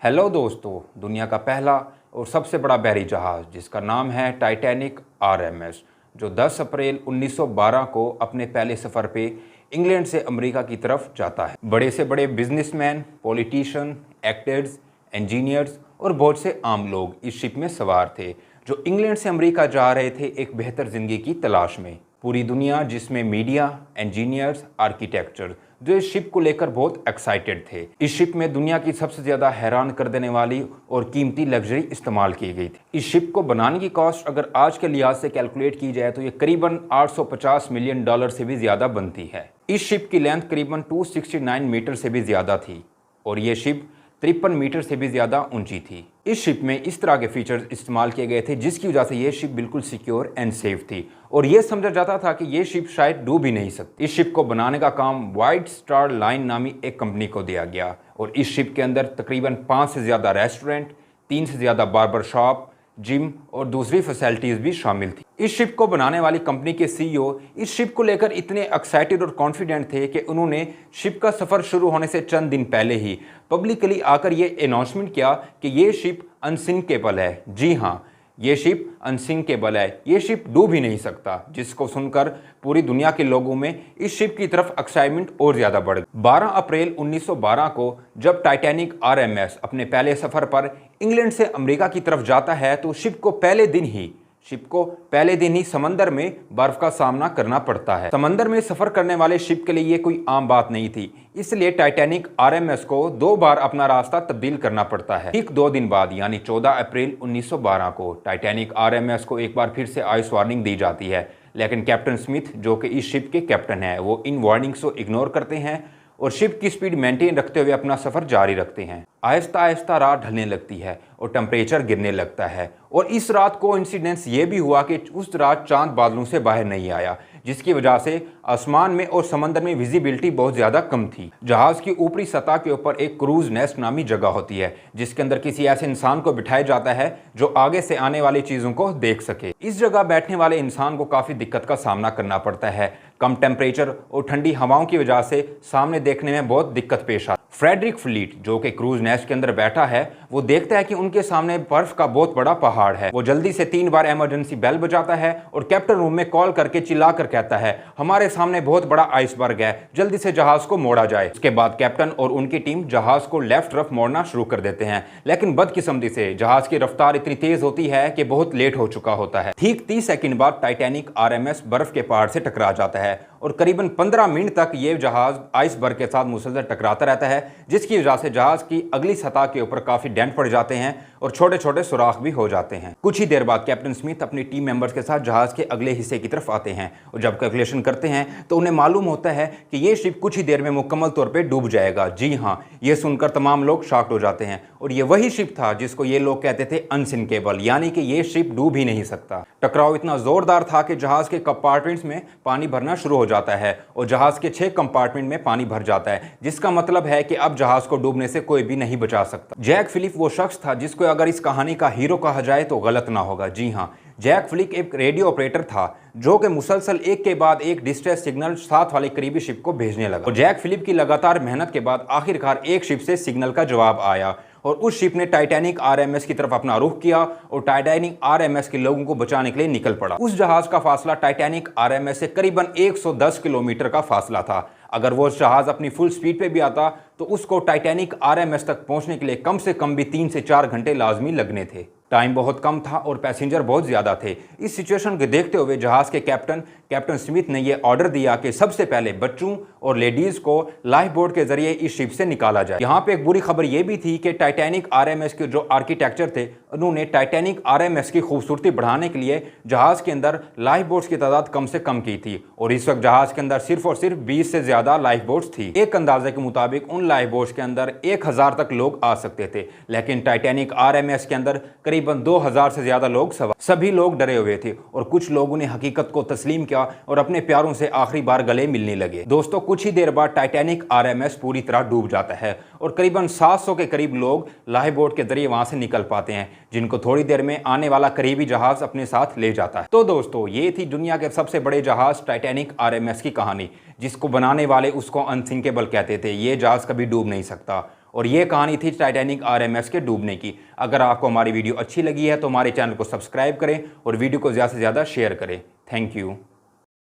Hello दोस्तों, दुनिया का पहला और सबसे बड़ा बहरी जहाज़ जिसका नाम है टाइटैनिक आरएमएस, जो 10 अप्रैल 1912 को अपने पहले सफ़र पे इंग्लैंड से अमेरिका की तरफ जाता है। बड़े से बड़े बिजनेसमैन, पॉलिटिशियन, एक्टर्स, इंजीनियर्स और बहुत से आम लोग इस शिप में सवार थे, जो इंग्लैंड से अमेरिका जा रहे थे एक बेहतर ज़िंदगी की तलाश में। पूरी दुनिया, जिसमें मीडिया, इंजीनियर्स, आर्किटेक्चर, जो इस शिप को लेकर बहुत एक्साइटेड थे। इस शिप में दुनिया की सबसे ज़्यादा हैरान कर देने वाली और कीमती लग्जरी इस्तेमाल की गई थी। इस शिप को बनाने की कॉस्ट अगर आज के लिहाज से कैलकुलेट की जाए तो ये करीबन $850 मिलियन से भी ज़्यादा बनती है। इस शिप की लेंथ करीबन 269 मीटर से भी ज़्यादा थी और ये शिप 53 मीटर से भी ज़्यादा ऊंची थी। इस शिप में इस तरह के फीचर्स इस्तेमाल किए गए थे जिसकी वजह से ये शिप बिल्कुल सिक्योर एंड सेफ थी और ये समझा जाता था कि ये शिप शायद डूब ही नहीं सकती। इस शिप को बनाने का काम व्हाइट स्टार लाइन नामी एक कंपनी को दिया गया और इस शिप के अंदर तकरीबन 5 से ज़्यादा रेस्टोरेंट, 3 से ज़्यादा बार्बर शॉप, जिम और दूसरी फैसिलिटीज़ भी शामिल थी। इस शिप को बनाने वाली कंपनी के सीईओ इस शिप को लेकर इतने एक्साइटेड और कॉन्फिडेंट थे कि उन्होंने शिप का सफ़र शुरू होने से चंद दिन पहले ही पब्लिकली आकर ये अनाउंसमेंट किया कि ये शिप अनसिंकेबल है। जी हाँ, ये शिप अनसिंकेबल है, ये शिप डूब ही नहीं सकता, जिसको सुनकर पूरी दुनिया के लोगों में इस शिप की तरफ एक्साइटमेंट और ज़्यादा बढ़ गई। 12 अप्रैल 1912 को जब टाइटैनिक आरएमएस अपने पहले सफ़र पर इंग्लैंड से अमेरिका की तरफ जाता है तो शिप को पहले दिन ही समंदर में बर्फ का सामना करना पड़ता है। समंदर में सफ़र करने वाले शिप के लिए ये कोई आम बात नहीं थी, इसलिए टाइटैनिक आरएमएस को 2 बार अपना रास्ता तब्दील करना पड़ता है। ठीक 2 दिन बाद यानी 14 अप्रैल 1912 को टाइटैनिक आरएमएस को एक बार फिर से आइस वार्निंग दी जाती है, लेकिन कैप्टन स्मिथ, जो कि इस शिप के कैप्टन हैं, वो इन वार्निंग्स को इग्नोर करते हैं और शिप की स्पीड मेंटेन रखते हुए अपना सफ़र जारी रखते हैं। आहिस्ता आहिस्ता रात ढलने लगती है और टेम्परेचर गिरने लगता है और इस रात को इंसिडेंस ये भी हुआ कि उस रात चांद बादलों से बाहर नहीं आया, जिसकी वजह से आसमान में और समंदर में विजिबिलिटी बहुत ज़्यादा कम थी। जहाज़ की ऊपरी सतह के ऊपर एक क्रूज नेस्ट नामी जगह होती है जिसके अंदर किसी ऐसे इंसान को बिठाया जाता है जो आगे से आने वाली चीज़ों को देख सके। इस जगह बैठने वाले इंसान को काफ़ी दिक्कत का सामना करना पड़ता है। कम टेम्परेचर और ठंडी हवाओं की वजह से सामने देखने में बहुत दिक्कत पेश आती है। फ्रेडरिक फ्लीट, जो कि क्रूज नेस्ट के अंदर बैठा है, वो देखता है कि उनके सामने बर्फ का बहुत बड़ा पहाड़ है। वो जल्दी से 3 बार इमरजेंसी बेल बजाता है और कैप्टन रूम में कॉल करके चिल्लाकर कहता है, हमारे सामने बहुत बड़ा आइसबर्ग है, जल्दी से जहाज को मोड़ा जाए। उसके बाद कैप्टन और उनकी टीम जहाज को लेफ्ट तरफ मोड़ना शुरू कर देते हैं, लेकिन बदकिस्मती से जहाज की रफ्तार इतनी तेज होती है कि बहुत लेट हो चुका होता है। ठीक 30 सेकंड बाद टाइटैनिक आरएमएस बर्फ के पहाड़ से टकरा जाता है और करीबन 15 मिनट तक ये जहाज आइसबर्ग के साथ मुसलसल टकराता रहता है, जिसकी वजह से जहाज की अगली सतह के ऊपर काफी डेंट पड़ जाते हैं और छोटे छोटे सुराख भी हो जाते हैं। कुछ ही देर बाद कैप्टन स्मिथ अपनी टीम मेंबर्स के साथ जहाज के अगले हिस्से की तरफ आते हैं और जब कैलकुलेशन करते हैं तो उन्हें मालूम होता है कि ये शिप कुछ ही देर में मुकम्मल तौर पर डूब जाएगा। जी हाँ, ये सुनकर तमाम लोग शॉक्ड हो जाते हैं और ये वही शिप था जिसको ये लोग कहते थे अनसिंकेबल, यानी कि ये शिप डूब ही नहीं सकता। टकराव इतना जोरदार था कि जहाज के कंपार्टमेंट्स में पानी भरना शुरू हो जाता है और जहाज के 6 कंपार्टमेंट में पानी भर जाता है, जिसका मतलब है कि अब जहाज को डूबने से कोई भी नहीं बचा सकता। जैक फिलिप वो शख्स था जिसको अगर इस कहानी का हीरो कहा जाए तो गलत ना होगा। जी हाँ, जैक फिलिप एक रेडियो ऑपरेटर था जो कि मुसलसल एक के बाद एक डिस्ट्रेस सिग्नल साथ वाली करीबी शिप को भेजने लगा और जैक फिलिप की लगातार मेहनत के बाद आखिरकार एक शिप से सिग्नल का जवाब आया और उस शिप ने टाइटैनिक आरएमएस की तरफ अपना रुख किया और टाइटैनिक आरएमएस के लोगों को बचाने के लिए निकल पड़ा। उस जहाज का फासला टाइटैनिक आरएमएस से करीबन 110 किलोमीटर का फासला था। अगर वो जहाज अपनी फुल स्पीड पे भी आता तो उसको टाइटैनिक आरएमएस तक पहुंचने के लिए कम से कम भी 3 से 4 घंटे लाजमी लगने थे। टाइम बहुत कम था और पैसेंजर बहुत ज़्यादा थे। इस सिचुएशन को देखते हुए जहाज़ के कैप्टन स्मिथ ने यह ऑर्डर दिया कि सबसे पहले बच्चों और लेडीज़ को लाइफ बोट के जरिए इस शिप से निकाला जाए। यहाँ पे एक बुरी खबर यह भी थी कि टाइटैनिक आरएमएस के जो आर्किटेक्चर थे, उन्होंने टाइटैनिक आरएमएस की खूबसूरती बढ़ाने के लिए जहाज़ के अंदर लाइफ बोट्स की तादाद कम से कम की थी और इस वक्त जहाज़ के अंदर सिर्फ और सिर्फ 20 से ज़्यादा लाइफ बोट्स थी। एक अंदाजे के मुताबिक उन लाइफ बोट्स के अंदर 1000 तक लोग आ सकते थे, लेकिन टाइटैनिक आरएमएस के अंदर करीबन 2000 से ज्यादा लोग सवार। सभी लोग डरे हुए थे और कुछ लोगों ने हकीकत को तस्लीम किया और अपने प्यारों से आखिरी बार गले मिलने लगे। दोस्तों, कुछ ही देर बाद टाइटैनिक आरएमएस पूरी तरह डूब जाता है और करीबन 700 के करीब लोग लाइफ बोट के जरिए वहां से निकल पाते हैं, जिनको थोड़ी देर में आने वाला करीबी जहाज अपने साथ ले जाता है। तो दोस्तों, ये थी दुनिया के सबसे बड़े जहाज टाइटैनिक आरएमएस की कहानी, जिसको बनाने वाले उसको अनसिंकेबल कहते थे। ये जहाज कभी डूब नहीं सकता और ये कहानी थी टाइटैनिक आरएमएस के डूबने की। अगर आपको हमारी वीडियो अच्छी लगी है तो हमारे चैनल को सब्सक्राइब करें और वीडियो को ज़्यादा से ज़्यादा शेयर करें। Thank you.